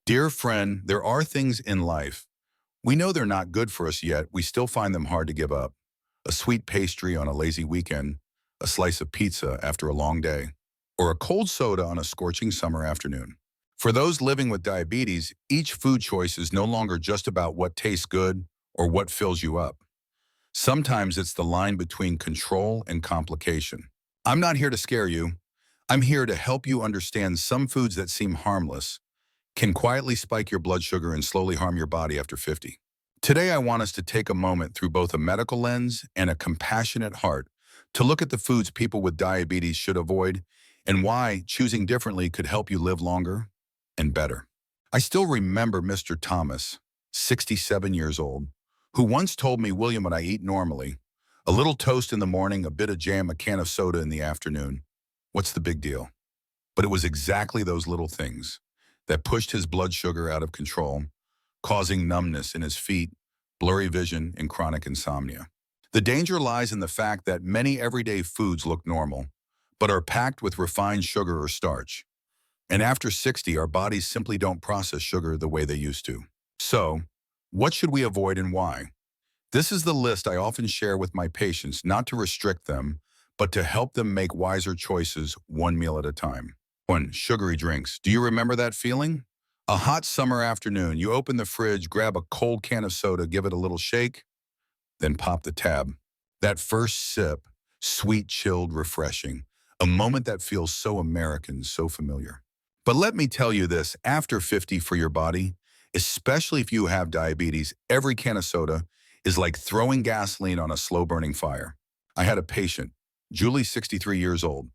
Dear friend, there are things in life. We know they're not good for us yet. We still find them hard to give up. A sweet pastry on a lazy weekend, a slice of pizza after a long day, or a cold soda on a scorching summer afternoon. For those living with diabetes, each food choice is no longer just about what tastes good or what fills you up. Sometimes it's the line between control and complication. I'm not here to scare you. I'm here to help you understand some foods that seem harmless can quietly spike your blood sugar and slowly harm your body after 50. Today, I want us to take a moment through both a medical lens and a compassionate heart to look at the foods people with diabetes should avoid and why choosing differently could help you live longer and better. I still remember Mr. Thomas, 67 years old, who once told me, William, what I eat normally, a little toast in the morning, a bit of jam, a can of soda in the afternoon. What's the big deal? But it was exactly those little things that pushed his blood sugar out of control, causing numbness in his feet, blurry vision, and chronic insomnia. The danger lies in the fact that many everyday foods look normal, but are packed with refined sugar or starch. And after 60, our bodies simply don't process sugar the way they used to. So, what should we avoid and why? This is the list I often share with my patients, not to restrict them, but to help them make wiser choices one meal at a time. 1. Sugary drinks. Do you remember that feeling? A hot summer afternoon, you open the fridge, grab a cold can of soda, give it a little shake, then pop the tab. That first sip, sweet, chilled, refreshing, a moment that feels so American, so familiar. But let me tell you this, after 50 for your body, especially if you have diabetes, every can of soda is like throwing gasoline on a slow-burning fire. I had a patient, Julie, 63 years old.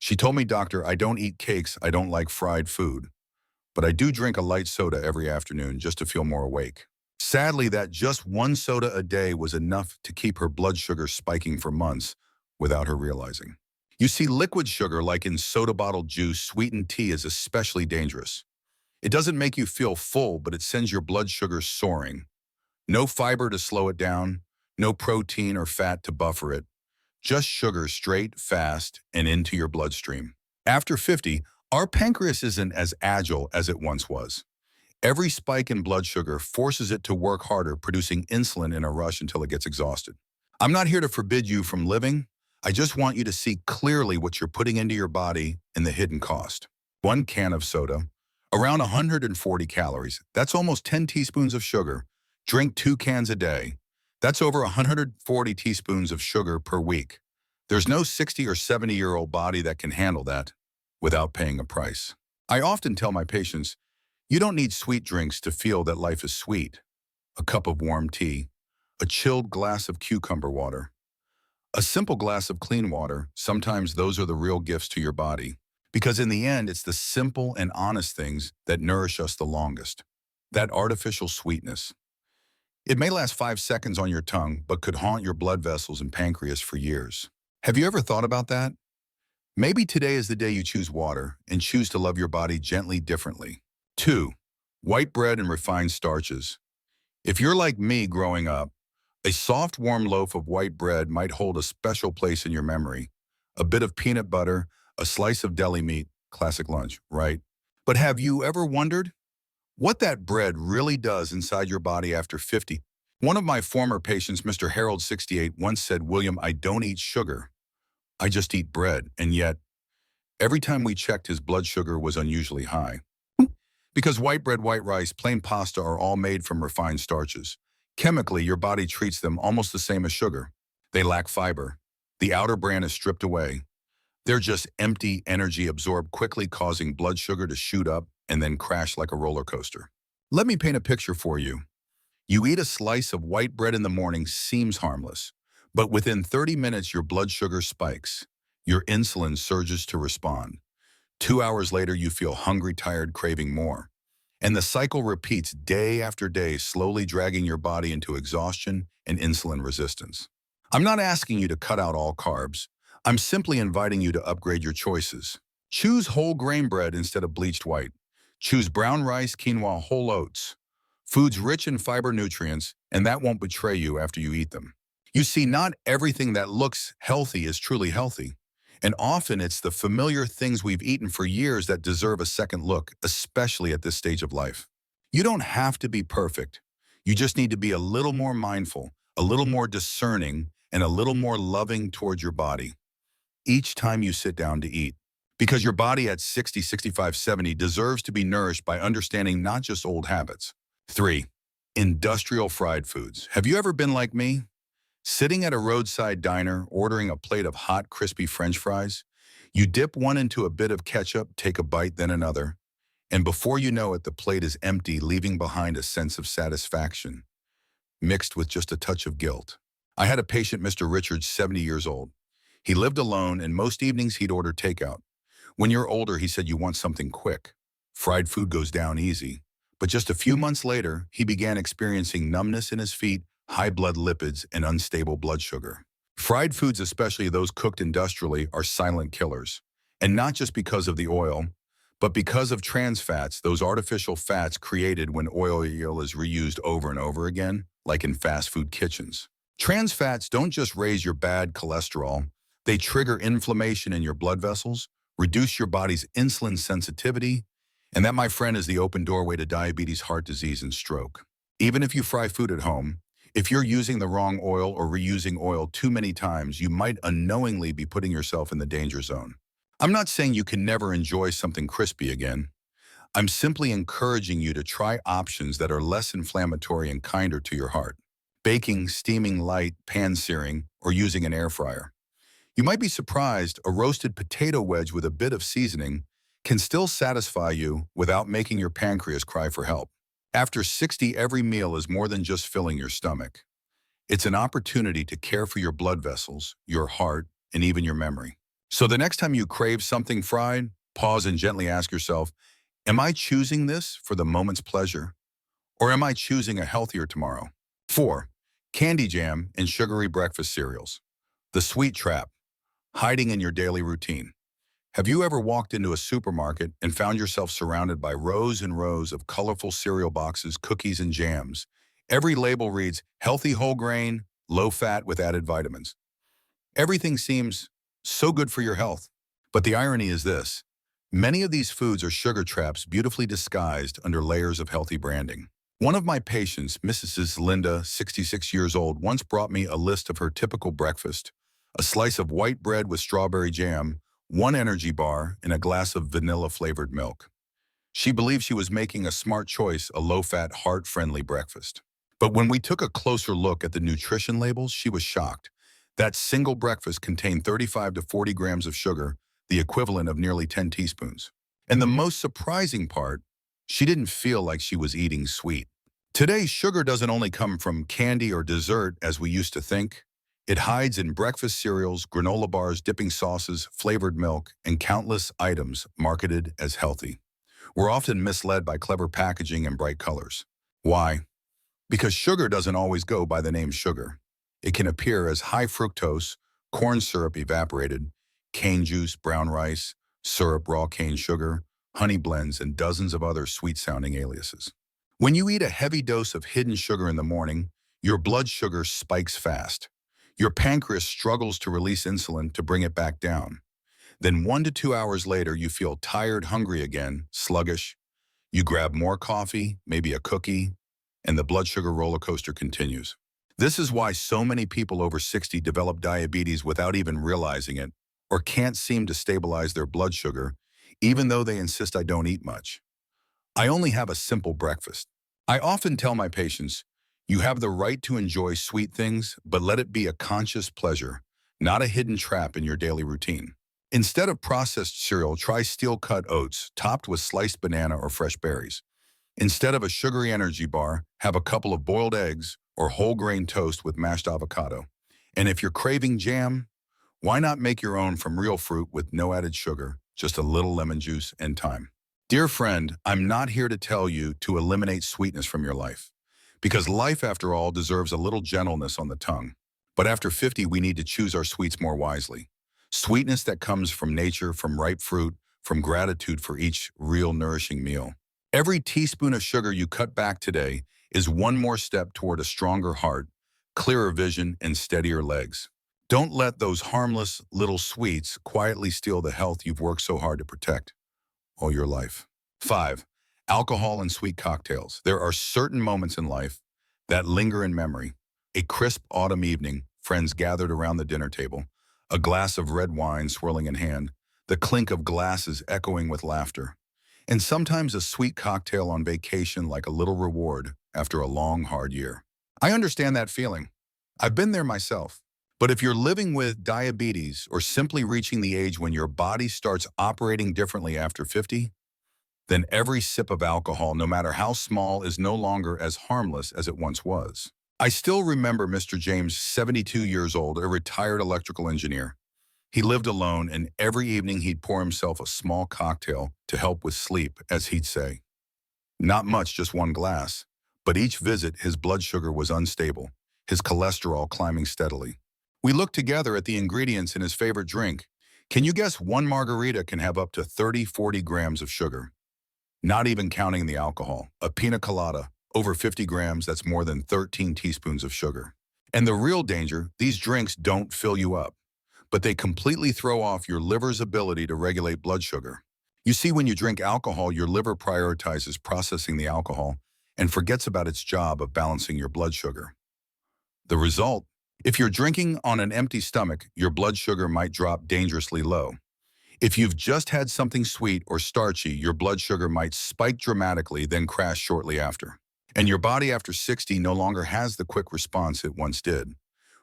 She told me, doctor, I don't eat cakes, I don't like fried food, but I do drink a light soda every afternoon just to feel more awake. Sadly, that just one soda a day was enough to keep her blood sugar spiking for months without her realizing. You see, liquid sugar, like in soda bottle juice, sweetened tea, is especially dangerous. It doesn't make you feel full, but it sends your blood sugar soaring. No fiber to slow it down, no protein or fat to buffer it, just sugar straight, fast, and into your bloodstream. After 50, our pancreas isn't as agile as it once was. Every spike in blood sugar forces it to work harder, producing insulin in a rush until it gets exhausted. I'm not here to forbid you from living. I just want you to see clearly what you're putting into your body and the hidden cost. 1 can of soda, around 140 calories. That's almost 10 teaspoons of sugar. Drink 2 cans a day. That's over 140 teaspoons of sugar per week. There's no 60 or 70-year-old body that can handle that without paying a price. I often tell my patients, you don't need sweet drinks to feel that life is sweet. A cup of warm tea, a chilled glass of cucumber water, a simple glass of clean water, sometimes those are the real gifts to your body. Because in the end, it's the simple and honest things that nourish us the longest. That artificial sweetness. It may last 5 seconds on your tongue, but could haunt your blood vessels and pancreas for years. Have you ever thought about that? Maybe today is the day you choose water and choose to love your body gently differently. 2. White bread and refined starches. If you're like me growing up, a soft, warm loaf of white bread might hold a special place in your memory. A bit of peanut butter, a slice of deli meat, classic lunch, right? But have you ever wondered what that bread really does inside your body after 50? One of my former patients, Mr. Harold, 68, once said, William, I don't eat sugar. I just eat bread. And yet, every time we checked, his blood sugar was unusually high. Because white bread, white rice, plain pasta are all made from refined starches. Chemically, your body treats them almost the same as sugar. They lack fiber. The outer bran is stripped away. They're just empty energy absorbed quickly, causing blood sugar to shoot up and then crash like a roller coaster. Let me paint a picture for you. You eat a slice of white bread in the morning, seems harmless, but within 30 minutes, your blood sugar spikes. Your insulin surges to respond. 2 hours later, you feel hungry, tired, craving more. And the cycle repeats day after day, slowly dragging your body into exhaustion and insulin resistance. I'm not asking you to cut out all carbs. I'm simply inviting you to upgrade your choices. Choose whole grain bread instead of bleached white. Choose brown rice, quinoa, whole oats. Foods rich in fiber nutrients, and that won't betray you after you eat them. You see, not everything that looks healthy is truly healthy. And often it's the familiar things we've eaten for years that deserve a second look, especially at this stage of life. You don't have to be perfect. You just need to be a little more mindful, a little more discerning, and a little more loving towards your body each time you sit down to eat. Because your body at 60, 65, 70 deserves to be nourished by understanding not just old habits. 3. Industrial fried foods. Have you ever been like me? Sitting at a roadside diner, ordering a plate of hot, crispy French fries? You dip one into a bit of ketchup, take a bite, then another. And before you know it, the plate is empty, leaving behind a sense of satisfaction, mixed with just a touch of guilt. I had a patient, Mr. Richards, 70 years old. He lived alone, and most evenings he'd order takeout. When you're older, he said, you want something quick. Fried food goes down easy. But just a few months later, he began experiencing numbness in his feet, high blood lipids, and unstable blood sugar. Fried foods, especially those cooked industrially, are silent killers. And not just because of the oil, but because of trans fats, those artificial fats created when oil is reused over and over again, like in fast food kitchens. Trans fats don't just raise your bad cholesterol, they trigger inflammation in your blood vessels, reduce your body's insulin sensitivity, and that, my friend, is the open doorway to diabetes, heart disease, and stroke. Even if you fry food at home, if you're using the wrong oil or reusing oil too many times, you might unknowingly be putting yourself in the danger zone. I'm not saying you can never enjoy something crispy again. I'm simply encouraging you to try options that are less inflammatory and kinder to your heart. Baking, steaming light, pan-searing, or using an air fryer. You might be surprised a roasted potato wedge with a bit of seasoning can still satisfy you without making your pancreas cry for help. After 60, every meal is more than just filling your stomach. It's an opportunity to care for your blood vessels, your heart, and even your memory. So the next time you crave something fried, pause and gently ask yourself, am I choosing this for the moment's pleasure? Or am I choosing a healthier tomorrow? 4. Candy jam and sugary breakfast cereals. The sweet trap, hiding in your daily routine. Have you ever walked into a supermarket and found yourself surrounded by rows and rows of colorful cereal boxes, cookies, and jams? Every label reads, healthy whole grain, low fat with added vitamins. Everything seems so good for your health. But the irony is this. Many of these foods are sugar traps beautifully disguised under layers of healthy branding. One of my patients, Mrs. Linda, 66 years old, once brought me a list of her typical breakfast: a slice of white bread with strawberry jam, one energy bar, and a glass of vanilla-flavored milk. She believed she was making a smart choice, a low-fat, heart-friendly breakfast. But when we took a closer look at the nutrition labels, she was shocked. That single breakfast contained 35 to 40 grams of sugar, the equivalent of nearly 10 teaspoons. And the most surprising part, she didn't feel like she was eating sweet. Today, sugar doesn't only come from candy or dessert as we used to think. It hides in breakfast cereals, granola bars, dipping sauces, flavored milk, and countless items marketed as healthy. We're often misled by clever packaging and bright colors. Why? Because sugar doesn't always go by the name sugar. It can appear as high fructose, corn syrup evaporated, cane juice, brown rice, syrup, raw cane sugar, honey blends, and dozens of other sweet-sounding aliases. When you eat a heavy dose of hidden sugar in the morning, your blood sugar spikes fast. Your pancreas struggles to release insulin to bring it back down. Then 1 to 2 hours later, you feel tired, hungry again, sluggish. You grab more coffee, maybe a cookie, and the blood sugar roller coaster continues. This is why so many people over 60 develop diabetes without even realizing it, or can't seem to stabilize their blood sugar, even though they insist, I don't eat much. I only have a simple breakfast. I often tell my patients, you have the right to enjoy sweet things, but let it be a conscious pleasure, not a hidden trap in your daily routine. Instead of processed cereal, try steel-cut oats topped with sliced banana or fresh berries. Instead of a sugary energy bar, have a couple of boiled eggs or whole grain toast with mashed avocado. And if you're craving jam, why not make your own from real fruit with no added sugar, just a little lemon juice and time? Dear friend, I'm not here to tell you to eliminate sweetness from your life, because life, after all, deserves a little gentleness on the tongue. But after 50, we need to choose our sweets more wisely. Sweetness that comes from nature, from ripe fruit, from gratitude for each real nourishing meal. Every teaspoon of sugar you cut back today is one more step toward a stronger heart, clearer vision, and steadier legs. Don't let those harmless little sweets quietly steal the health you've worked so hard to protect all your life. 5. Alcohol and sweet cocktails. There are certain moments in life that linger in memory. A crisp autumn evening, friends gathered around the dinner table, a glass of red wine swirling in hand, the clink of glasses echoing with laughter, and sometimes a sweet cocktail on vacation like a little reward after a long, hard year. I understand that feeling. I've been there myself. But if you're living with diabetes or simply reaching the age when your body starts operating differently after 50, then every sip of alcohol, no matter how small, is no longer as harmless as it once was. I still remember Mr. James, 72 years old, a retired electrical engineer. He lived alone, and every evening he'd pour himself a small cocktail to help with sleep, as he'd say. Not much, just one glass. But each visit, his blood sugar was unstable, his cholesterol climbing steadily. We looked together at the ingredients in his favorite drink. Can you guess one margarita can have up to 30–40 grams of sugar? Not even counting the alcohol. A pina colada, over 50 grams, that's more than 13 teaspoons of sugar. And the real danger, these drinks don't fill you up, but they completely throw off your liver's ability to regulate blood sugar. You see, when you drink alcohol, your liver prioritizes processing the alcohol and forgets about its job of balancing your blood sugar. The result? If you're drinking on an empty stomach, your blood sugar might drop dangerously low. If you've just had something sweet or starchy, your blood sugar might spike dramatically, then crash shortly after. And your body after 60 no longer has the quick response it once did.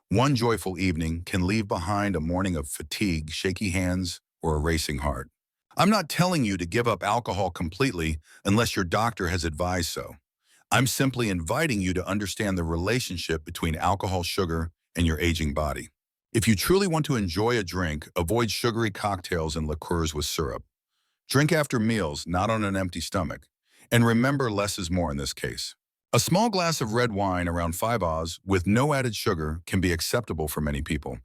One joyful evening can leave behind a morning of fatigue, shaky hands, or a racing heart. I'm not telling you to give up alcohol completely unless your doctor has advised so. I'm simply inviting you to understand the relationship between alcohol, sugar, and your aging body. If you truly want to enjoy a drink, avoid sugary cocktails and liqueurs with syrup. Drink after meals, not on an empty stomach. And remember, less is more in this case. A small glass of red wine around 5 Oz with no added sugar can be acceptable for many people.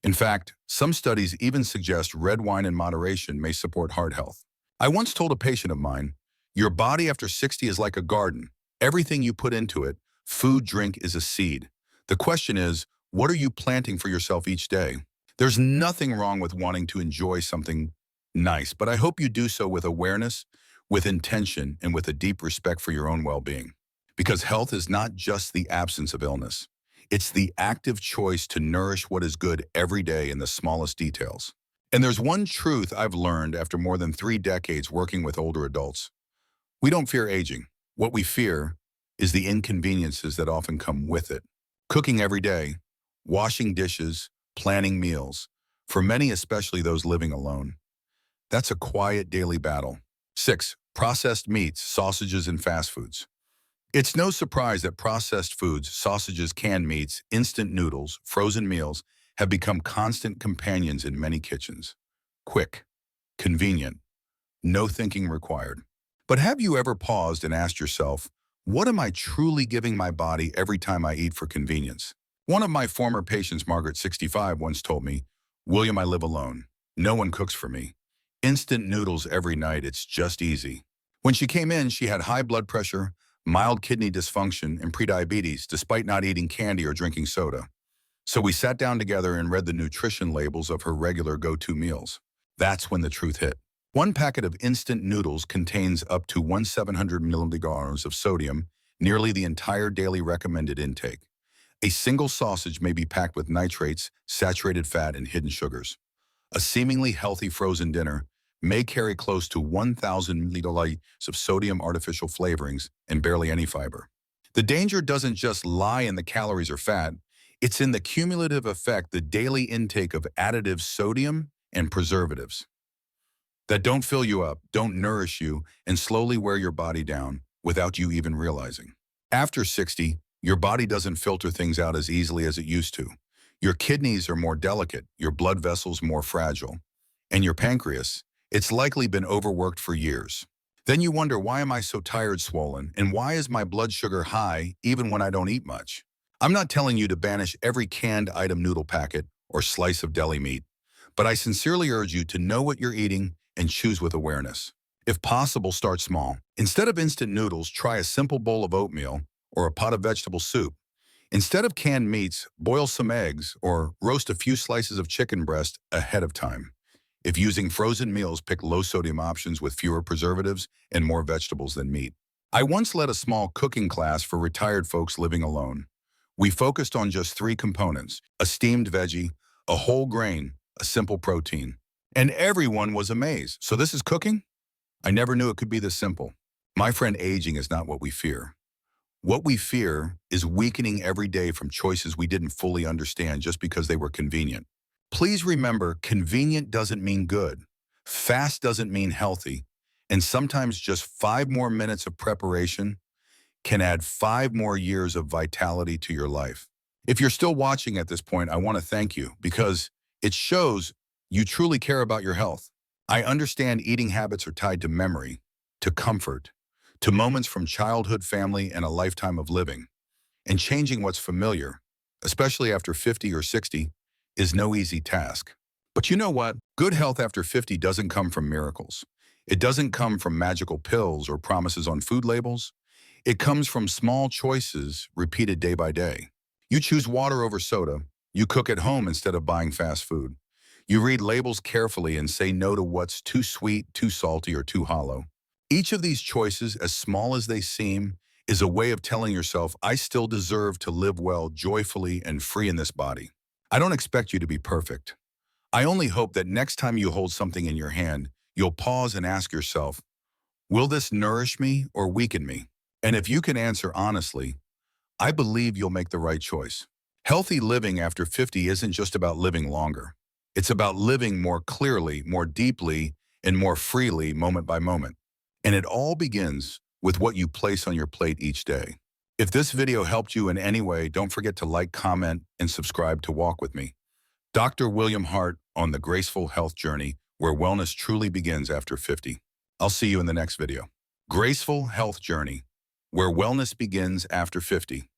In fact, some studies even suggest red wine in moderation may support heart health. I once told a patient of mine, your body after 60 is like a garden. Everything you put into it, food, drink, is a seed. The question is, what are you planting for yourself each day? There's nothing wrong with wanting to enjoy something nice, but I hope you do so with awareness, with intention, and with a deep respect for your own well-being. Because health is not just the absence of illness. It's the active choice to nourish what is good every day in the smallest details. And there's one truth I've learned after more than 3 decades working with older adults. We don't fear aging. What we fear is the inconveniences that often come with it. Cooking every day, washing dishes, planning meals, for many, especially those living alone. That's a quiet daily battle. 6. Processed meats, sausages, and fast foods. It's no surprise that processed foods, sausages, canned meats, instant noodles, frozen meals have become constant companions in many kitchens. Quick, convenient, no thinking required. But have you ever paused and asked yourself, what am I truly giving my body every time I eat for convenience? One of my former patients, Margaret, 65, once told me, William, I live alone. No one cooks for me. Instant noodles every night, it's just easy. When she came in, she had high blood pressure, mild kidney dysfunction, and prediabetes, despite not eating candy or drinking soda. So we sat down together and read the nutrition labels of her regular go-to meals. That's when the truth hit. One packet of instant noodles contains up to 1,700 milligrams of sodium, nearly the entire daily recommended intake. A single sausage may be packed with nitrates, saturated fat, and hidden sugars. A seemingly healthy frozen dinner may carry close to 1,000 milliliters of sodium, artificial flavorings, and barely any fiber. The danger doesn't just lie in the calories or fat, it's in the cumulative effect, the daily intake of additive sodium and preservatives that don't fill you up, don't nourish you, and slowly wear your body down without you even realizing. After 60, your body doesn't filter things out as easily as it used to. Your kidneys are more delicate, your blood vessels more fragile, and your pancreas, it's likely been overworked for years. Then you wonder, why am I so tired, swollen, and why is my blood sugar high even when I don't eat much? I'm not telling you to banish every canned item, noodle packet, or slice of deli meat, but I sincerely urge you to know what you're eating and choose with awareness. If possible, start small. Instead of instant noodles, try a simple bowl of oatmeal or a pot of vegetable soup. Instead of canned meats, boil some eggs or roast a few slices of chicken breast ahead of time. If using frozen meals, pick low-sodium options with fewer preservatives and more vegetables than meat. I once led a small cooking class for retired folks living alone. We focused on just three components: a steamed veggie, a whole grain, a simple protein. And everyone was amazed. So this is cooking? I never knew it could be this simple. My friend, aging is not what we fear. What we fear is weakening every day from choices we didn't fully understand just because they were convenient. Please remember, convenient doesn't mean good. Fast doesn't mean healthy. And sometimes just 5 more minutes of preparation can add 5 more years of vitality to your life. If you're still watching at this point, I want to thank you because it shows you truly care about your health. I understand eating habits are tied to memory, to comfort, to moments from childhood, family, and a lifetime of living. And changing what's familiar, especially after 50 or 60, is no easy task. But you know what? Good health after 50 doesn't come from miracles. It doesn't come from magical pills or promises on food labels. It comes from small choices repeated day by day. You choose water over soda. You cook at home instead of buying fast food. You read labels carefully and say no to what's too sweet, too salty, or too hollow. Each of these choices, as small as they seem, is a way of telling yourself, I still deserve to live well, joyfully, and free in this body. I don't expect you to be perfect. I only hope that next time you hold something in your hand, you'll pause and ask yourself, will this nourish me or weaken me? And if you can answer honestly, I believe you'll make the right choice. Healthy living after 50 isn't just about living longer. It's about living more clearly, more deeply, and more freely moment by moment. And it all begins with what you place on your plate each day. If this video helped you in any way, don't forget to like, comment, and subscribe to Walk With Me. Dr. William Hart on the Graceful Health Journey, where wellness truly begins after 50. I'll see you in the next video. Graceful Health Journey, where wellness begins after 50.